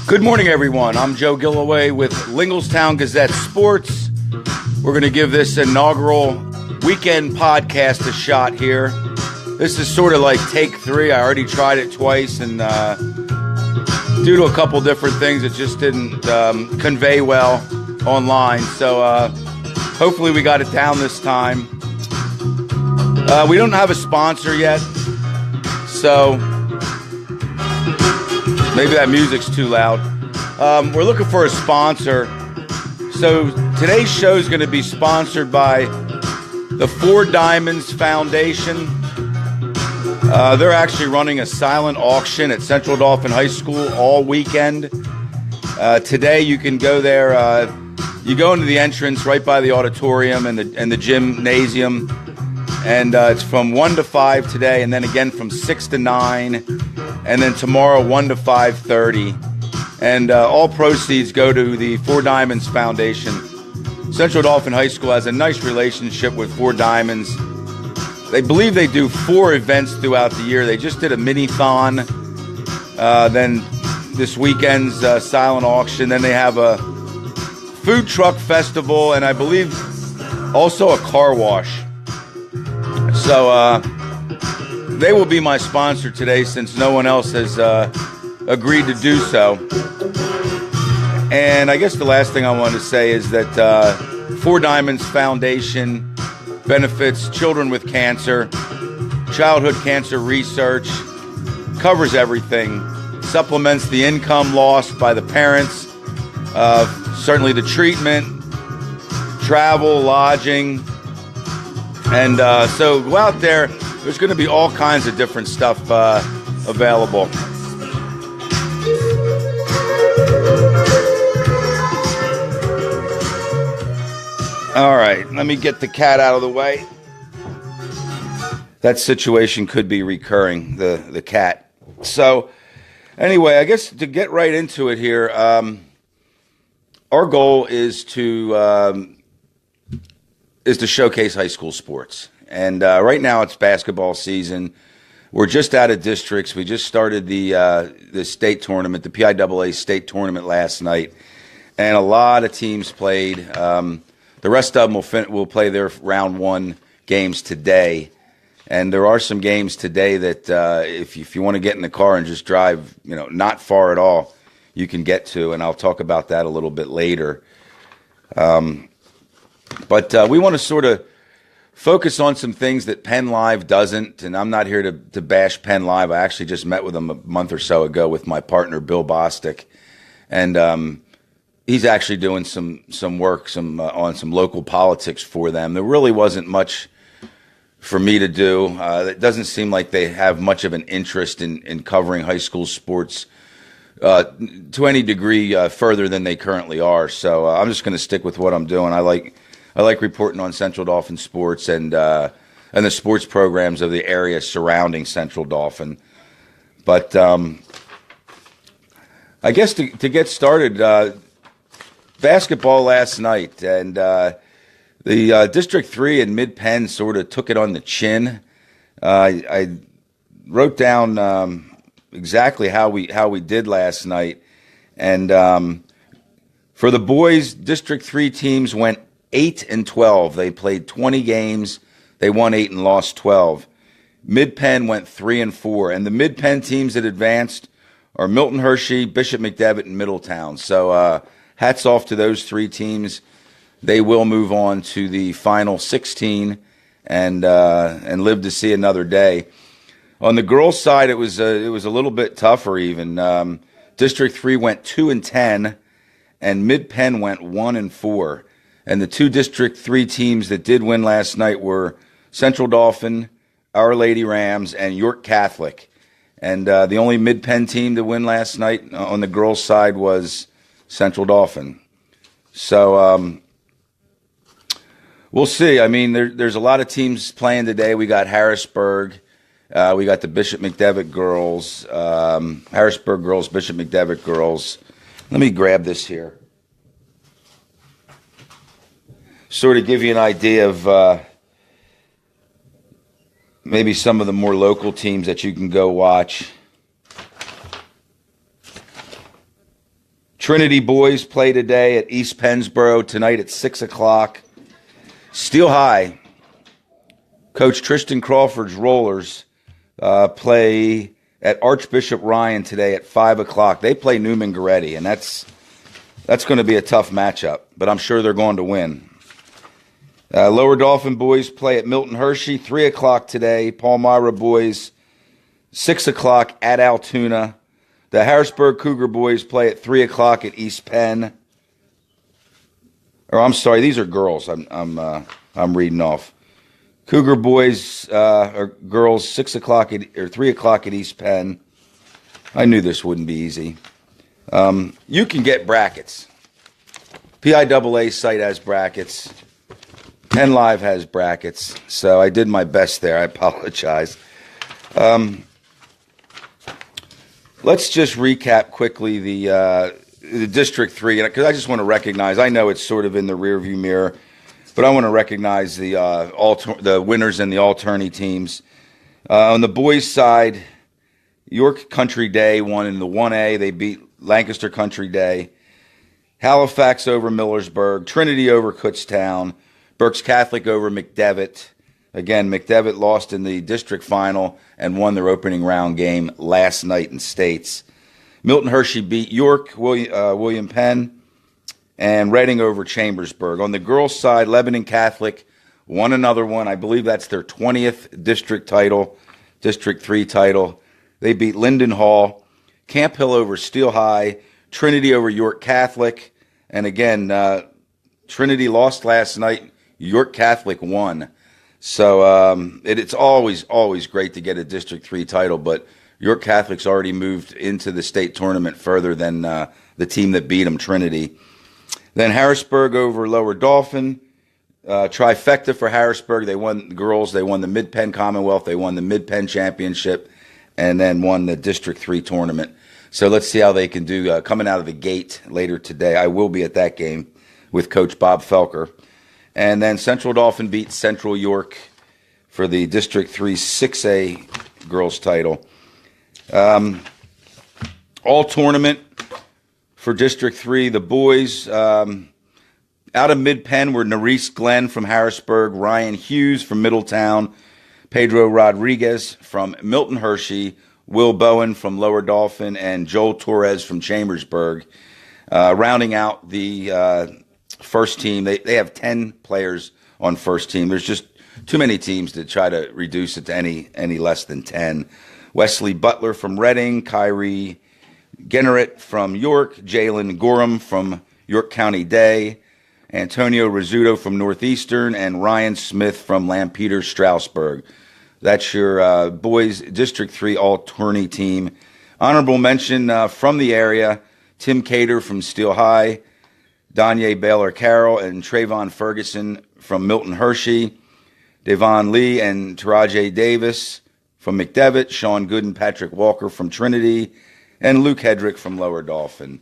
Good morning, everyone. I'm Joe Gilloway with Linglestown Gazette Sports. We're going to give this inaugural weekend podcast a shot here. This is sort of like take 3. I already tried it twice, and due to a couple different things, it just didn't convey well online. So hopefully we got it down this time. We don't have a sponsor yet, so maybe that music's too loud. We're looking for a sponsor. So today's show is going to be sponsored by the Four Diamonds Foundation. They're actually running a silent auction at Central Dauphin High School all weekend. Today you can go there. You go into the entrance right by the auditorium and the gymnasium. And it's from 1 to 5 today, and then again from 6 to 9, and then tomorrow 1 to 5:30. And all proceeds go to the Four Diamonds Foundation. Central Dauphin High School has a nice relationship with Four Diamonds. They believe they do 4 events throughout the year. They just did a mini-thon, then this weekend's silent auction. Then they have a food truck festival, and I believe also a car wash. So they will be my sponsor today since no one else has agreed to do so. And I guess the last thing I wanted to say is that Four Diamonds Foundation benefits children with cancer, childhood cancer research, covers everything, supplements the income lost by the parents, certainly the treatment, travel, lodging. And so go out there. There's going to be all kinds of different stuff available. All right, let me get the cat out of the way. That situation could be recurring, the cat. So anyway, I guess to get right into it here, our goal is to showcase high school sports. And right now it's basketball season. We're just out of districts. We just started the state tournament, the PIAA state tournament last night. And a lot of teams played. The rest of them will play their round 1 games today. And there are some games today that if you want to get in the car and just drive, not far at all, you can get to. And I'll talk about that a little bit later. But we want to sort of focus on some things that Penn Live doesn't, and I'm not here to bash Penn Live. I actually just met with them a month or so ago with my partner, Bill Bostic, and he's actually doing some work on some local politics for them. There really wasn't much for me to do. It doesn't seem like they have much of an interest in covering high school sports to any degree further than they currently are. So I'm just going to stick with what I'm doing. I like reporting on Central Dauphin sports and the sports programs of the area surrounding Central Dauphin. But I guess to get started, basketball last night, and the District 3 and Mid-Penn sort of took it on the chin. I wrote down exactly how we did last night, and for the boys, District 3 teams went 8-12. They played 20 games. They won 8 and lost 12. Mid-Penn went 3-4, and the Mid-Penn teams that advanced are Milton Hershey, Bishop McDevitt, and Middletown. So hats off to those 3 teams. They will move on to the final 16 and live to see another day. On the girls' side, it was a little bit tougher even. District 3 went 2-10, and Mid-Penn went 1-4. And the 2 District 3 teams that did win last night were Central Dauphin, Our Lady Rams, and York Catholic. And the only Mid-Penn team to win last night on the girls' side was Central Dauphin. So we'll see. I mean, there's a lot of teams playing today. We got Harrisburg. We got the Bishop McDevitt girls, Harrisburg girls, Bishop McDevitt girls. Let me grab this here. Sort of give you an idea of maybe some of the more local teams that you can go watch. Trinity boys play today at East Pennsboro tonight at 6 o'clock. Steel High, Coach Tristan Crawford's Rollers play at Archbishop Ryan today at 5 o'clock. They play Newman Goretti, and that's going to be a tough matchup, but I'm sure they're going to win. Lower Dauphin boys play at Milton Hershey, 3 o'clock today. Palmyra boys, 6 o'clock at Altoona. The Harrisburg Cougar boys play at 3 o'clock at East Penn. Or I'm sorry, these are girls. I'm reading off. Cougar boys or girls 6 o'clock or 3 o'clock at East Penn. I knew this wouldn't be easy. You can get brackets. PIAA site has brackets. Penn Live has brackets. So I did my best there. I apologize. Let's just recap quickly the District 3, because I just want to recognize, I know it's sort of in the rearview mirror, but I want to recognize the winners and the alternate teams. On the boys' side, York Country Day won in the 1A. They beat Lancaster Country Day. Halifax over Millersburg. Trinity over Kutztown. Berks Catholic over McDevitt. Again, McDevitt lost in the district final and won their opening round game last night in States. Milton Hershey beat York, William Penn, and Reading over Chambersburg. On the girls' side, Lebanon Catholic won another one. I believe that's their 20th district title, District 3 title. They beat Linden Hall, Camp Hill over Steel High, Trinity over York Catholic. And again, Trinity lost last night. York Catholic won. So it's always great to get a District 3 title, but York Catholic's already moved into the state tournament further than the team that beat them, Trinity. Then Harrisburg over Lower Dauphin. Trifecta for Harrisburg. They won the girls. They won the Mid-Penn Commonwealth. They won the Mid-Penn Championship, and then won the District 3 tournament. So let's see how they can do coming out of the gate later today. I will be at that game with Coach Bob Felker. And then Central Dauphin beat Central York for the District 3 6A girls title. All tournament for District 3, the boys out of Mid-Penn were Nerese Glenn from Harrisburg, Ryan Hughes from Middletown, Pedro Rodriguez from Milton Hershey, Will Bowen from Lower Dauphin, and Joel Torres from Chambersburg. Rounding out the first team, they have 10 players on first team. There's just too many teams to try to reduce it to any less than 10. Wesley Butler from Reading, Kyrie Genneret from York, Jalen Gorham from York County Day, Antonio Rizzuto from Northeastern, and Ryan Smith from Lampeter Strasburg. That's your boys District 3 all-tourney team. Honorable mention from the area, Tim Cater from Steel High, Danye Baylor Carroll, and Trayvon Ferguson from Milton Hershey, Devon Lee and Taraji Davis from McDevitt, Sean Good and Patrick Walker from Trinity, and Luke Hedrick from Lower Dauphin.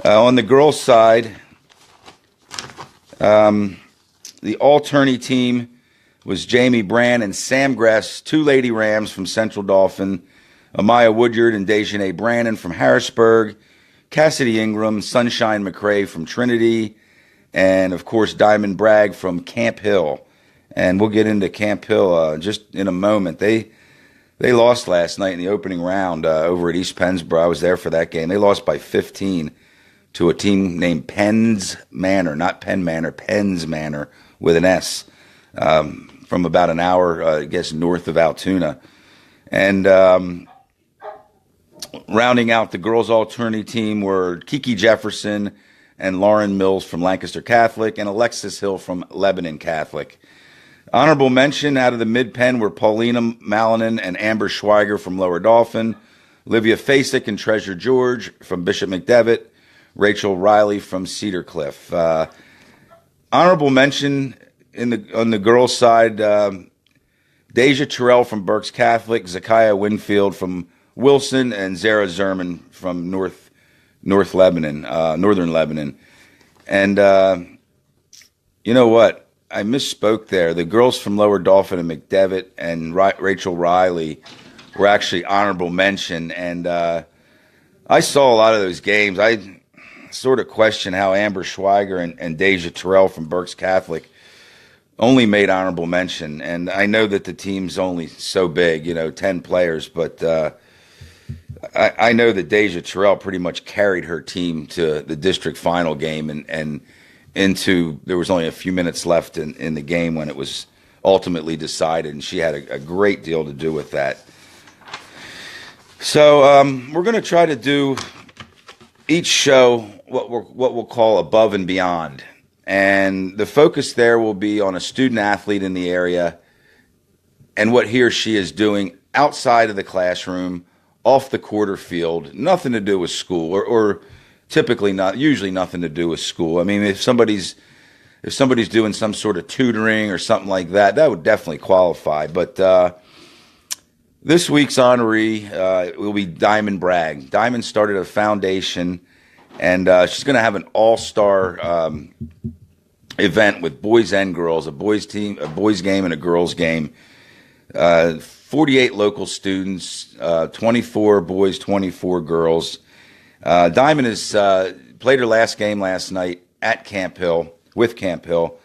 On the girls' side, the all-tourney team was Jamie Brand and Sam Gress, two Lady Rams from Central Dauphin, Amaya Woodyard and Dejanay Brandon from Harrisburg, Cassidy Ingram, Sunshine McCrae from Trinity, and, of course, Diamond Bragg from Camp Hill. And we'll get into Camp Hill just in a moment. They lost last night in the opening round over at East Pennsboro. I was there for that game. They lost by 15 to a team named Penns Manor, not Penn Manor, Penns Manor with an S, from about an hour, I guess, north of Altoona. And rounding out the girls' alternate team were Kiki Jefferson and Lauren Mills from Lancaster Catholic and Alexis Hill from Lebanon Catholic. Honorable mention out of the Mid-Penn were Paulina Malinan and Amber Schweiger from Lower Dauphin, Olivia Fasek and Treasure George from Bishop McDevitt, Rachel Riley from Cedar Cliff. Honorable mention on the girls' side, Deja Terrell from Berks Catholic, Zakiah Winfield from Wilson, and Zara Zerman from Northern Lebanon. And you know what? I misspoke there. The girls from Lower Dauphin and McDevitt and Rachel Riley were actually honorable mention. And I saw a lot of those games. sort of question how Amber Schweiger and Deja Terrell from Berks Catholic only made honorable mention. And I know that the team's only so big, 10 players, but I know that Deja Terrell pretty much carried her team to the district final game and into, there was only a few minutes left in the game when it was ultimately decided, and she had a great deal to do with that. So we're going to try to do each show what we'll call above and beyond. And the focus there will be on a student athlete in the area and what he or she is doing outside of the classroom, off the quarter field, nothing to do with school, or typically not, usually nothing to do with school. I mean, if somebody's doing some sort of tutoring or something like that, that would definitely qualify. But this week's honoree will be Diamond Bragg. Diamond started a foundation, and she's going to have an all-star event with boys and girls, a boys team, a boys game, and a girls game. 48 local students, 24 boys, 24 girls. Diamond has played her last game last night at Camp Hill, with Camp Hill,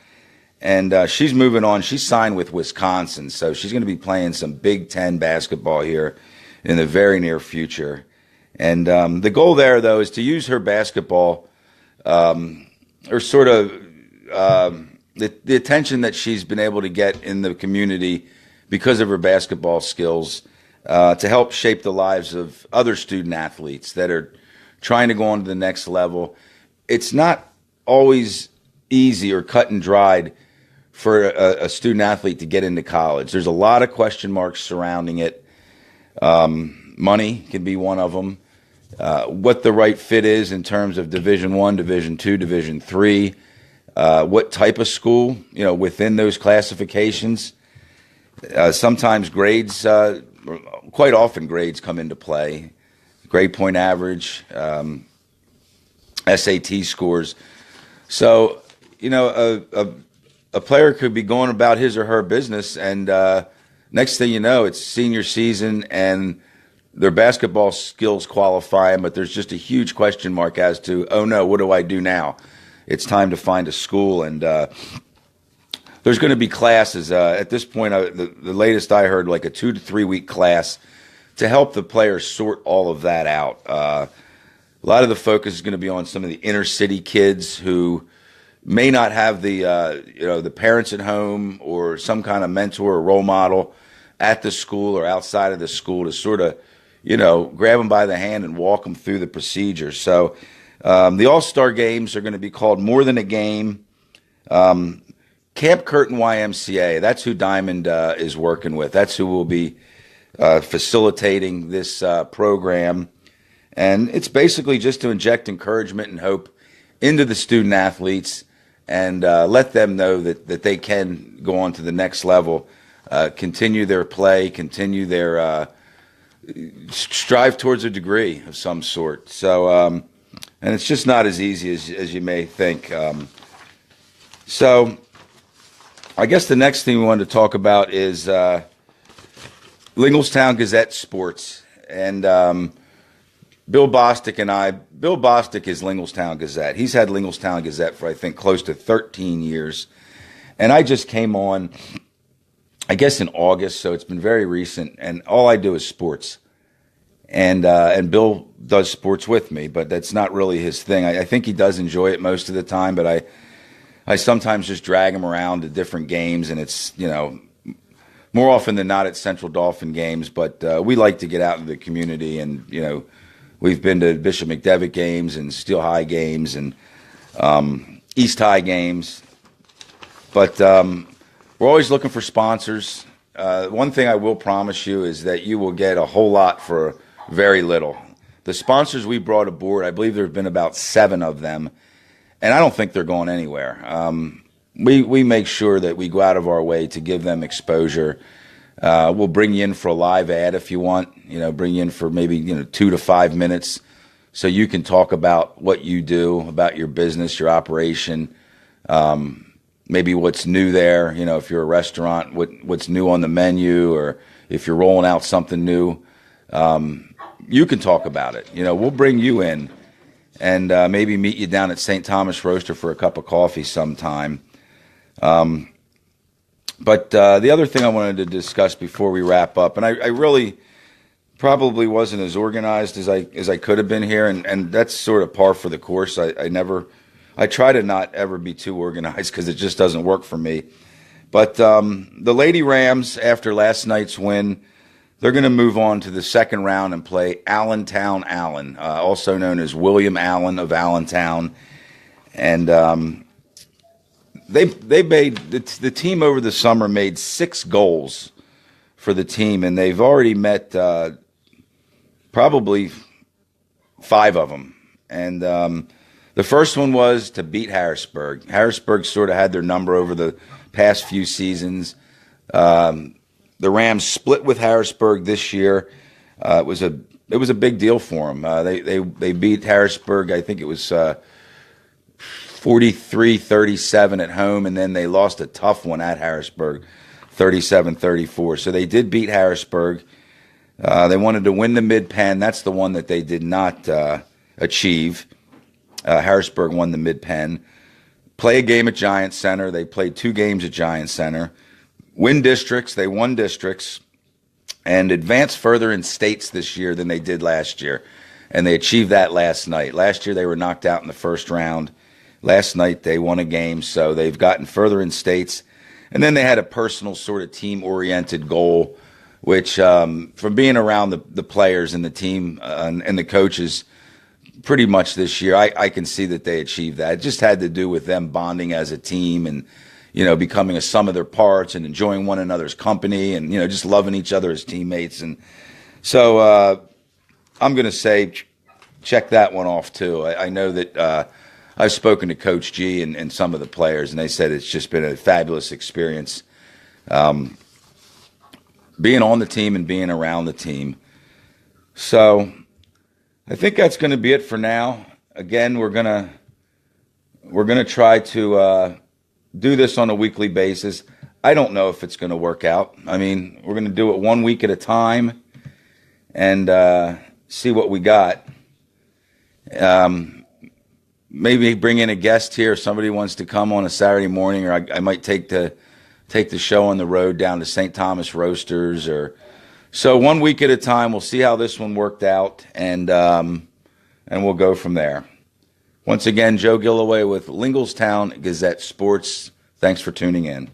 and she's moving on. She's signed with Wisconsin, so she's going to be playing some Big Ten basketball here in the very near future. And the goal there, though, is to use her basketball, or sort of the attention that she's been able to get in the community because of her basketball skills, to help shape the lives of other student athletes that are trying to go on to the next level. It's not always easy or cut and dried for a student athlete to get into college. There's a lot of question marks surrounding it. Money can be one of them. What the right fit is in terms of Division I, Division II, Division III. What type of school, within those classifications. Sometimes grades, quite often grades come into play. Grade point average, SAT scores. So, a player could be going about his or her business, and next thing you know, it's senior season, and their basketball skills qualify them, but there's just a huge question mark as to, oh no, what do I do now? It's time to find a school, and there's going to be classes. At this point, the latest I heard, like a 2 to 3 week class to help the players sort all of that out. A lot of the focus is going to be on some of the inner city kids who may not have the parents at home or some kind of mentor or role model at the school or outside of the school to sort of, grab them by the hand and walk them through the procedure. So the All-Star Games are going to be called More Than a Game. Camp Curtin YMCA, that's who Diamond is working with. That's who will be facilitating this program. And it's basically just to inject encouragement and hope into the student athletes and let them know that they can go on to the next level, continue their play, continue their strive towards a degree of some sort. So, and it's just not as easy as you may think. So I guess the next thing we wanted to talk about is Linglestown Gazette Sports. And Bill Bostic and Bill Bostic is Linglestown Gazette. He's had Linglestown Gazette for, I think, close to 13 years. And I just came on, I guess, in August, so it's been very recent. And all I do is sports. And Bill does sports with me, but that's not really his thing. I think he does enjoy it most of the time, but I sometimes just drag him around to different games, and it's, more often than not it's Central Dauphin games, but we like to get out into the community, and, we've been to Bishop McDevitt games and Steel High games and East High games, but we're always looking for sponsors. One thing I will promise you is that you will get a whole lot for very little. The sponsors we brought aboard, I believe there have been about 7 of them, and I don't think they're going anywhere. We make sure that we go out of our way to give them exposure. We'll bring you in for a live ad if you want. Bring you in for maybe 2 to 5 minutes, so you can talk about what you do, about your business, your operation, maybe what's new there. If you're a restaurant, what's new on the menu, or if you're rolling out something new, you can talk about it. We'll bring you in. and maybe meet you down at St. Thomas Roaster for a cup of coffee sometime. But the other thing I wanted to discuss before we wrap up, and I really probably wasn't as organized as I could have been here, and that's sort of par for the course. I try to not ever be too organized because it just doesn't work for me. But the Lady Rams, after last night's win, they're going to move on to the second round and play Allentown Allen, also known as William Allen of Allentown, and they made the team over the summer made 6 goals for the team, and they've already met probably 5 of them. And the first one was to beat Harrisburg. Harrisburg sort of had their number over the past few seasons. The Rams split with Harrisburg this year. It was a big deal for them. They beat Harrisburg. I think it was 43-37 at home, and then they lost a tough one at Harrisburg, 37-34. So they did beat Harrisburg. They wanted to win the Mid-Penn. That's the one that they did not achieve. Harrisburg won the Mid-Penn. Play a game at Giant Center. They played 2 games at Giant Center. Win districts. They won districts. And advance further in states this year than they did last year. And they achieved that last night. Last year they were knocked out in the first round. Last night they won a game, so they've gotten further in states. And then they had a personal sort of team-oriented goal, which from being around the players and the team and the coaches pretty much this year, I can see that they achieved that. It just had to do with them bonding as a team and, becoming a sum of their parts and enjoying one another's company and, just loving each other as teammates. And so I'm going to say check that one off, too. I know that I've spoken to Coach G and some of the players, and they said it's just been a fabulous experience being on the team and being around the team. So I think that's going to be it for now. Again, we're gonna try to do this on a weekly basis. I don't know if it's going to work out. I mean, we're going to do it 1 week at a time and see what we got. Maybe bring in a guest here. If somebody wants to come on a Saturday morning, or I might take the show on the road down to St. Thomas Roasters. So 1 week at a time. We'll see how this one worked out, and we'll go from there. Once again, Joe Gilloway with Linglestown Gazette Sports. Thanks for tuning in.